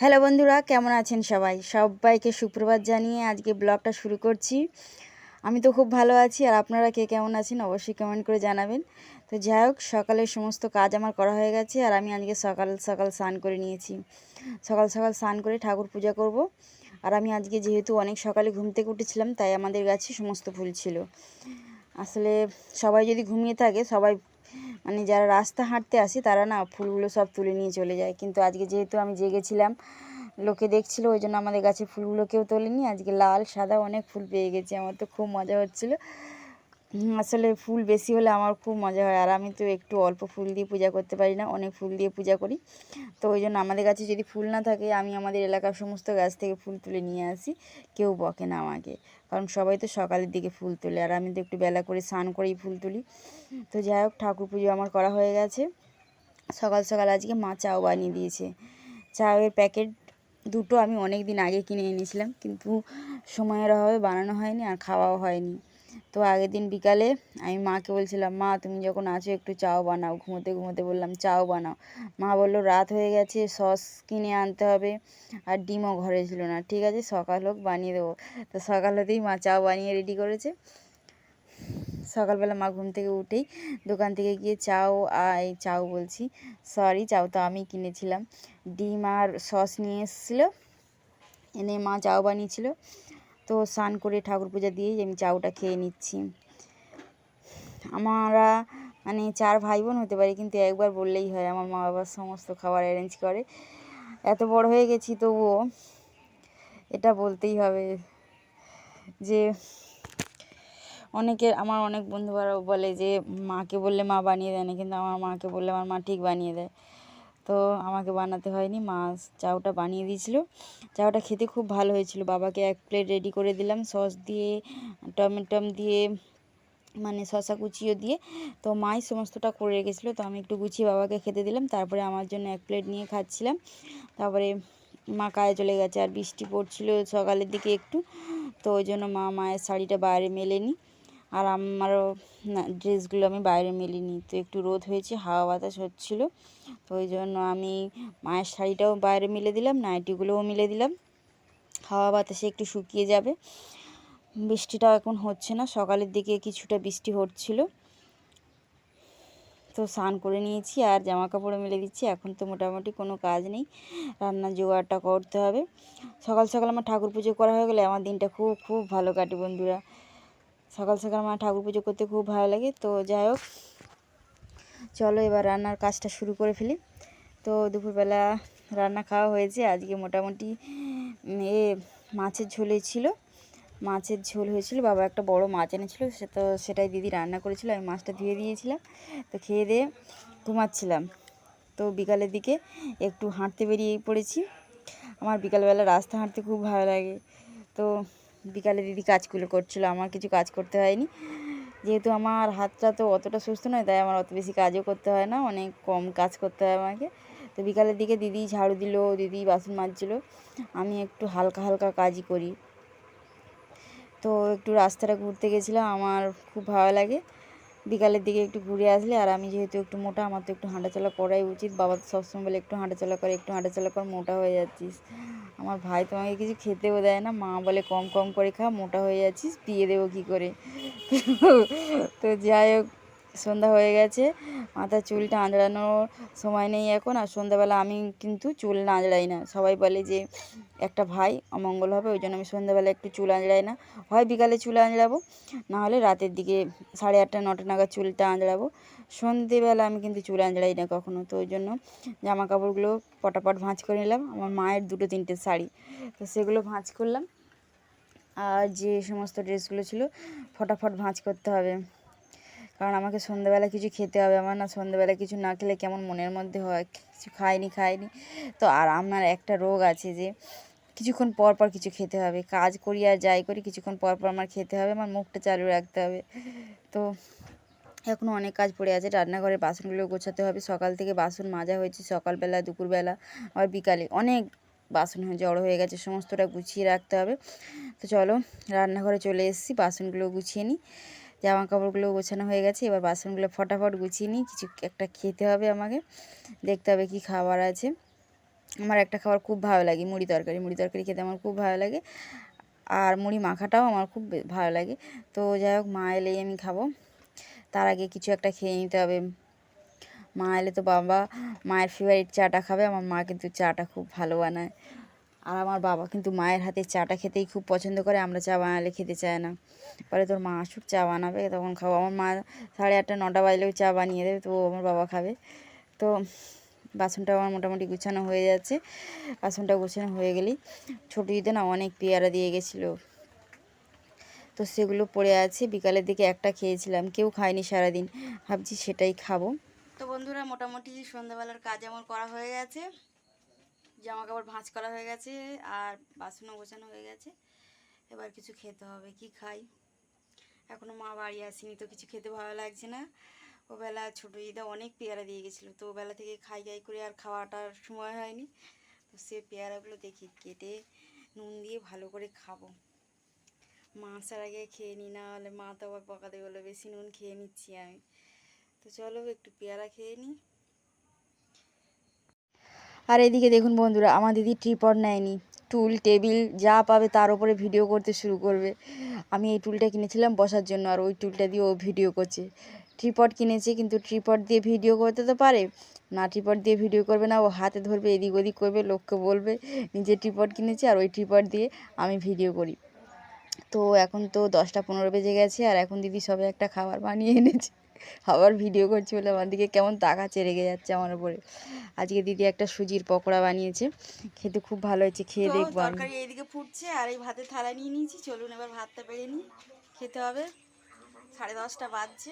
Hello বন্ধুরা, কেমন আছেন সবাইকে সুপ্রভাত জানিয়ে আজকে ব্লগটা শুরু করছি। আমি তো খুব ভালো আছি, আর আপনারা কে কেমন আছেন অবশ্যই কমেন্ট করে জানাবেন। তো যাই হোক, সকালের সমস্ত কাজ আমার করা হয়ে গেছে, আর আমি আজকে সকাল সকাল স্নান করে নিয়েছি। সকাল সকাল স্নান করে ঠাকুর পূজা করব। আর আমি আজকে যেহেতু অনেক সকালে ঘুম থেকে উঠেছিলাম, তাই আমাদের গাছে সমস্ত ফুল ছিল। আসলে সবাই যদি ঘুমিয়ে থাকে, সবাই মানে যারা রাস্তা হাঁটতে আসে তারা না ফুলগুলো সব তুলে নিয়ে চলে যায়, কিন্তু আজকে যেহেতু আমি জেগেছিলাম, লোকে দেখছিল, ওই জন্য আমাদের গাছে ফুলগুলো কেউ তোলেনি। আজকে লাল সাদা অনেক ফুল পেয়ে গেছি, আমার তো খুব মজা হচ্ছিল। আসলে ফুল বেশি হলে আমার খুব মজা হয়, আর আমি তো একটু অল্প ফুল দিয়ে পূজা করতে পারি না, অনেক ফুল দিয়ে পূজা করি। তো ওই জন্য আমাদের গাছে যদি ফুল না থাকে, আমি আমাদের এলাকার সমস্ত গাছ থেকে ফুল তুলে নিয়ে আসি। কেউ বকে না আমাকে, কারণ সবাই তো সকালের দিকে ফুল তোলে, আর আমি তো একটু বেলা করে স্নান করেই ফুল তুলি। তো যাই হোক, ঠাকুর পুজো আমার করা হয়ে গেছে। সকাল সকাল আজকে মা চাও বানিয়ে দিয়েছে। চায়ের প্যাকেট দুটো আমি অনেক দিন আগে কিনে এনেছিলাম, কিন্তু সময়ের অভাবে বানানো হয়নি আর খাওয়াও হয়নি। তো আগের দিন বিকালে আমি মাকে বলছিলাম, মা তুমি যখন আছো একটু চাও বানাও। ঘুমোতে ঘুমোতে বললাম চাও বানাও। মা বললো রাত হয়ে গেছে, সস কিনে আনতে হবে, আর ডিমও ঘরে ছিল না। ঠিক আছে, সকাল হোক বানিয়ে দেবো। তো সকাল হতেই মা চাও বানিয়ে রেডি করেছে। সকালবেলা মা ঘুম থেকে উঠেই দোকান থেকে গিয়ে চাও বলছি, সরি, চাও তো আমি কিনেছিলাম। ডিম আর সস নিয়ে এসেছিলো, এনে মা চাও বানিয়েছিল। তো স্নান করে ঠাকুর পূজা দিয়েই আমি চাউটা খেয়ে নিচ্ছি। আমরা মানে 4 ভাই বোন হতে পারি, কিন্তু একবার বললেই হয়, আমার মা বাবা সমস্ত খাবার অ্যারেঞ্জ করে। এত বড় হয়ে গেছি তবুও এটা বলতেই হবে যে আমার অনেক বন্ধুরাও বলে যে মাকে বললে মা বানিয়ে দেয় না, কিন্তু আমার মাকে বললে আমার মা ঠিক বানিয়ে দেয়। তো আমাকে বানাতে হয়নি, মা চাউটা বানিয়ে দিয়েছিল। চাউটা খেতে খুব ভালো হয়েছিল। বাবাকে 1 প্লেট রেডি করে দিলাম, সস দিয়ে, টমেটো দিয়ে, মানে শসা কুচিও দিয়ে। তো মাই সমস্তটা করে রেখেছিলো, তো আমি একটু গুছিয়ে বাবাকে খেতে দিলাম। তারপরে আমার জন্য 1 প্লেট নিয়ে খাচ্ছিলাম। তারপরে মা কাজে চলে গেছে, আর বৃষ্টি পড়ছিল সকালের দিকে একটু, তো ওই জন্য মায়ের শাড়িটা বাইরে মেলেনি, আর আমারও না ড্রেসগুলো আমি বাইরে মেলিনি। তো একটু রোদ হয়েছে, হাওয়া বাতাস হচ্ছিলো, তো ওই জন্য আমি মায়ের শাড়িটাও বাইরে মেলে দিলাম, নাইটিগুলোও মেলে দিলাম। হাওয়া বাতাসে একটু শুকিয়ে যাবে। বৃষ্টিটাও এখন হচ্ছে না, সকালের দিকে কিছুটা বৃষ্টি হচ্ছিল। তো স্নান করে নিয়েছি আর জামা কাপড়ও মেলে দিচ্ছি। এখন তো মোটামুটি কোনো কাজ নেই, রান্নার জোগাড়টা করতে হবে। সকাল সকাল আমার ঠাকুর পুজো করা হয়ে গেলে আমার দিনটা খুব খুব ভালো কাটে বন্ধুরা। সকাল সকাল আমার ঠাকুর পুজো করতে খুব ভালো লাগে। তো যাই হোক, চলো এবার রান্নার কাজটা শুরু করে ফেলি। তো দুপুরবেলা রান্না খাওয়া হয়েছে আজকে মোটামুটি মাছের ঝোলে ছিল, মাছের ঝোল হয়েছিল। বাবা একটা বড় মাছ এনেছিল, সেটাই দিদি রান্না করেছিল, আমি মাছটা ধুয়ে দিয়েছিলাম। তো খেয়ে দিয়ে ঘুমাচ্ছিলাম। তো বিকালের দিকে একটু হাঁটতে বেরিয়ে পড়েছি। আমার বিকালবেলা রাস্তা হাঁটতে খুব ভালো লাগে। তো বিকালে দিদি কাজগুলো করছিল, আমার কিছু কাজ করতে হয়নি, যেহেতু আমার হাতটা তো অতটা সুস্থ নয়, তাই আমার অত বেশি কাজও করতে হয় না, অনেক কম কাজ করতে হয় আমাকে। তো বিকালের দিকে দিদি ঝাড়ু দিল, দিদি বাসন মাজছিল, আমি একটু হালকা হালকা কাজই করি। তো একটু রাস্তাটা ঘুরতে গেছিলাম, আমার খুব ভালো লাগে বিকালের দিকে একটু ঘুরে আসলে। আর আমি যেহেতু একটু মোটা, আমার তো একটু হাঁটাচলা করাই উচিত। বাবা তো সবসময় বলে একটু হাঁটাচলা কর, একটু হাঁটাচলা কর, মোটা হয়ে যাচ্ছিস। আমার ভাই তো আমাকে কিছু খেতেও দেয় না, মা বলে কম কম করে খা, মোটা হয়ে যাচ্ছিস, বিয়ে দেবো কী করে। তো যাই হোক, সন্ধ্যা হয়ে গেছে, মাথার চুলটা আঁচড়ানোর সময় নেই এখন। আর সন্ধ্যাবেলা আমি কিন্তু চুল না আঁচড়াই না, সবাই বলে যে একটা ভাই অমঙ্গল হবে, ওই জন্য আমি সন্ধ্যাবেলা একটু চুল আঁচড়াই না। হয় বিকালে চুল আঁচড়াবো, নাহলে রাতের দিকে 8:30 9টা নাগাদ চুলটা আঁচড়াবো। সন্ধেবেলা আমি কিন্তু চুল আঁচড়াই না কখনো। তো ওই জন্য জামা কাপড়গুলো পটাপট ভাঁজ করে নিলাম। আমার মায়ের 2 3টে শাড়ি, তো সেগুলো ভাঁজ করলাম। আর যে সমস্ত ড্রেসগুলো ছিল ফটাফট ভাঁজ করতে হবে, কারণ আমাকে সন্ধ্যেবেলা কিছু খেতে হবে। আমার না সন্ধ্যেবেলা কিছু না খেলে কেমন মনের মধ্যে হয়, কিছু খাইনি। তো আর আমার একটা রোগ আছে যে কিছুক্ষণ পর পর কিছু খেতে হবে, কাজ করি আর যাই করি কিছুক্ষণ পর পর আমার খেতে হবে, আমার মুখটা চালু রাখতে হবে। তো এখনও অনেক কাজ পড়ে আছে, রান্নাঘরের বাসনগুলো গোছাতে হবে। সকাল থেকে বাসন মাজা হয়েছে, সকালবেলা, দুপুরবেলা, আবার বিকালে অনেক বাসন জড়ো হয়ে গেছে, সমস্তটা গুছিয়ে রাখতে হবে। তো চলো রান্নাঘরে চলে এসেছি, বাসনগুলো গুছিয়ে নিই। জামা কাপড়গুলো গোছানো হয়ে গেছে, এবার বাসনগুলো ফটাফট গুছিয়ে নিই। কিছু একটা খেতে হবে আমাকে, দেখতে হবে কি খাবার আছে। আমার একটা খাবার খুব ভালো লাগে, মুড়ি তরকারি। মুড়ি তরকারি খেতে আমার খুব ভালো লাগে, আর মুড়ি মাখাটাও আমার খুব ভালো লাগে। তো যাই হোক, মা এলেই আমি খাবো, তার আগে কিছু একটা খেয়ে নিতে হবে। মা এলে তো বাবা মায়ের ফেভারিট চাটা খাবে। আমার মা কিন্তু চাটা খুব ভালো বানায়, আর আমার বাবা কিন্তু মায়ের হাতে চাটা খেতেই খুব পছন্দ করে। আমরা চা বানালে খেতে চায় না, পরে তোর মা আসুক চা বানাবে তখন খাবো। আমার মা 8:30 9টা বাজলেও চা বানিয়ে দেবে, তো আমার বাবা খাবে। তো বাসনটা আমার মোটামুটি গুছানো হয়ে যাচ্ছে। বাসনটা গুছানো হয়ে গেলেই ছোটো দিদি না অনেক পেয়ারা দিয়ে গেছিলো, তো সেগুলো পড়ে আছে। বিকালের দিকে একটা খেয়েছিলাম, কেউ খায়নি সারাদিন, ভাবছি সেটাই খাবো। তো বন্ধুরা, মোটামুটি সন্ধ্যাবেলার কাজ আমার করা হয়ে গেছে, জামা কাপড় ভাঁজ করা হয়ে গেছে, আর বাসনও গোছানো হয়ে গেছে। এবার কিছু খেতে হবে, কি খাই। এখনও মা বাড়ি আসেনি, তো কিছু খেতে ভালো লাগছে না। ও বেলা ছোটো দিদা অনেক পেয়ারা দিয়ে গেছিলো, তো বেলা থেকে খাই খাই করে আর খাওয়াটার সময় হয়নি। তো সে পেয়ারাগুলো দেখি কেটে নুন দিয়ে ভালো করে খাবো। মা আসার আগে খেয়ে নিই, না হলে মা তো আবার বকাতে বলে বেশি নুন খেয়ে নিচ্ছি আমি। তো চলো একটু পেয়ারা খেয়ে নিই। আর এদিকে দেখুন বন্ধুরা, আমার দিদি ট্রিপড নেয়নি, টুল টেবিল যা পাবে তার উপরে ভিডিও করতে শুরু করবে। আমি এই টুলটা কিনেছিলাম বসার জন্য, আর ওই টুলটা দিয়ে ও ভিডিও করছে। ট্রিপড কিনেছে, কিন্তু ট্রিপড দিয়ে ভিডিও করতে তো পারে না, ট্রিপড দিয়ে ভিডিও করবে না, ও হাতে ধরবে, এদিক ওদিক করবে, লোককে বলবে নিজে ট্রিপড কিনেছে, আর ওই ট্রিপড দিয়ে আমি ভিডিও করি। তো এখন তো 10টা 15 বেজে গেছে, আর এখন দিদি সবে একটা খাবার বানিয়ে এনেছে, আবার ভিডিও করছে বলে আমার দিকে কেমন তাকাচ্ছে, রেগে যাচ্ছে আমার উপরে। আজকে দিদি একটা সুজির পকোড়া বানিয়েছে, খেতে খুব ভালো হয়েছে, খেয়ে দেখবো। তরকারি এইদিকে ফুটছে, আর এই ভাতের থালা নিয়ে নিয়েছি, চলুন এবার ভাতটা বেড়ে নিই, খেতে হবে। 10:30 বাজছে।